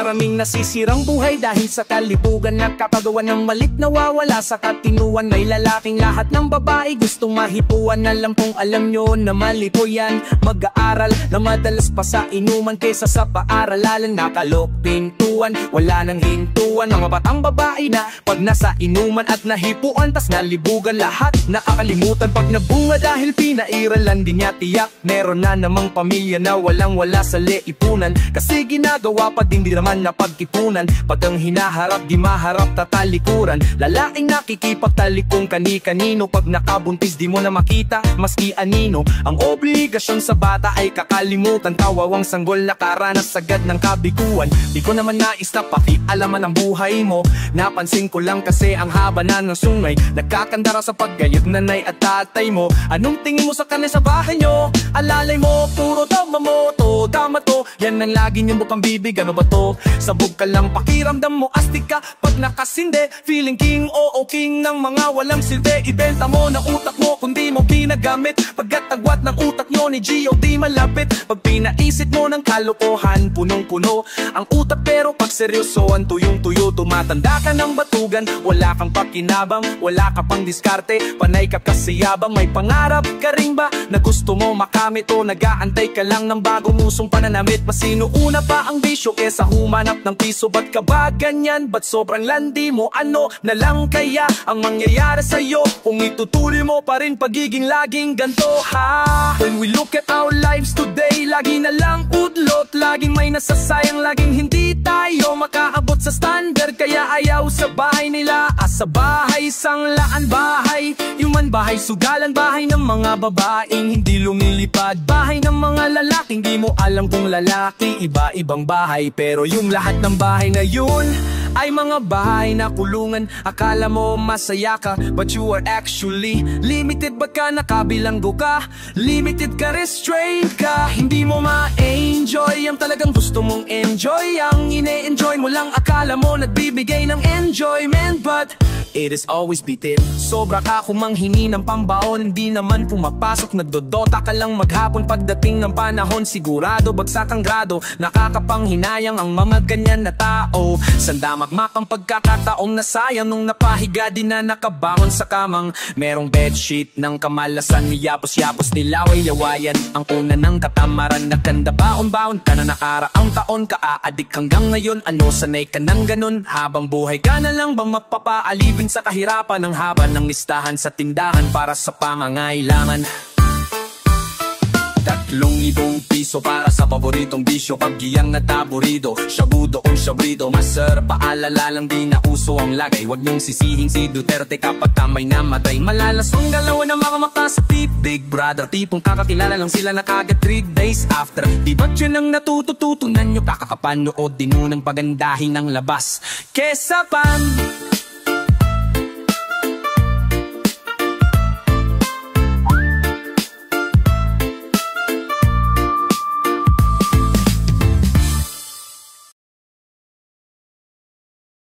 Maraming nasisirang buhay dahil sa kalibugan. Nagkakagawa ng malit nawawala sa katinuan. May lalaking lahat ng babae gustong mahipuan. Alam kong alam nyo na mali po yan. Mag-aaral na madalas pa sa inuman kesa sa paaralan. Nakalok pintuan, wala nang hintuan. Mga batang babae na pag nasa inuman at nahipuan, tas nalibugan lahat. Nakakalimutan pag nabunga dahil pinairalan. Di niya tiyak meron na namang pamilya na walang-wala sa leipunan. Kasi ginagawa pa din di naman na pagkipunan. Pag ang hinaharap di maharap tatalikuran. Lalaking nakikipagtalikong kani-kanino. Pag nakabuntis di mo na makita maski anino. Ang obligasyon sa bata ay kakalimutan. Kawawang sanggol nakaranas sagad ng kabiguan. Di ko naman nais na pakialaman ang buhay mo. Napansin ko lang kasi ang haba na ng sungay. Nagkakandara sa paggayat nanay at tatay mo. Anong tingin mo sa kanila sa bahay nyo? Alalay mo, puro tama mo to, tama to. Yan ang lagi niyong bukang bibig, ano ba to? Sabog ka lang, pakiramdam mo, astig ka pag nakasinde. Feeling king, oo king ng mga walang silbi. Ibenta mo na utak mo kung di mo pinagamit. Pagkatagwat ng utak nyo ni Gio di malapit. Pag pinaisip mo ng kalokohan, punong-puno ang utak pero pag seryosoan tuyong-tuyo. Tumatanda ka ng batugan, wala kang pakinabang, wala ka pang diskarte, panay ka kasiyabang. May pangarap ka rin ba na gusto mo makamit o nag-aantay ka lang ng bagong usong pananamit? Mas sinuuna pa ang bisyo kesa humanap ng piso. Ba't ka ba ganyan? Ba't sobrang landi mo? Ano na lang kaya ang mangyayari sa'yo kung itutuloy mo pa rin pagiging laging ganto, ha? When we look at our lives today, lagi na lang udlot, laging may nasasayang, laging hindi tayo makaabot sa standard. Kaya ayaw sa bahay nila, sa bahay sanglaan bahay. Yung man bahay sugalan, bahay ng mga babaeng hindi lumilipad, bahay ng mga lalaking di mo alam kung lalaki. Iba-ibang bahay pero yung lahat ng bahay na yun ay mga bahay na kulungan. Akala mo masaya ka but you are actually limited. Ba't ka nakabilanggo ka? Limited ka, restrained ka. Hindi mo ma-enjoy ang talagang gusto mong enjoy. Ang ine-enjoy mo lang akala mo nagbibigay ng enjoyment, but it is always bitin. Sobra ka kumanghingi ng pambaon, hindi naman pumapasok. Nagdodota ka lang maghapon, pagdating ng panahon sigurado bagsak ang grado. Nakakapanghinayang ang mga ganyan na tao. Sandamagmak ang pagkakataong nasayang nung napahiga di na nakabangon sa kamang merong bedsheet ng kamalasan. Yapos-yapos nilaway-lawayan ang una ng katamaran. Nagkanda baon-baon ka na nakaraang taon, ka-aadik hanggang ngayon. Ano sanay ka ng ganun? Habang buhay ka na lang bang mapapaalipin sa kahirapan ng haba ng listahan sa tindahan para sa pangangailangan? 3,000 piso para sa paboritong bisyo. Pagiyang na taburido, shabudo o shabrido. Maser, paalala lang di na uso ang lagay. Huwag niyong sisihing si Duterte kapag tamay namatay. Malalasong galaw na mga mata sa tip. Big brother, tipong kakakilala lang sila na kagad 3 days after. Di ba't yun ang natututunan nyo? Kakakapanood din nun ng pagandahin ng labas kesa pan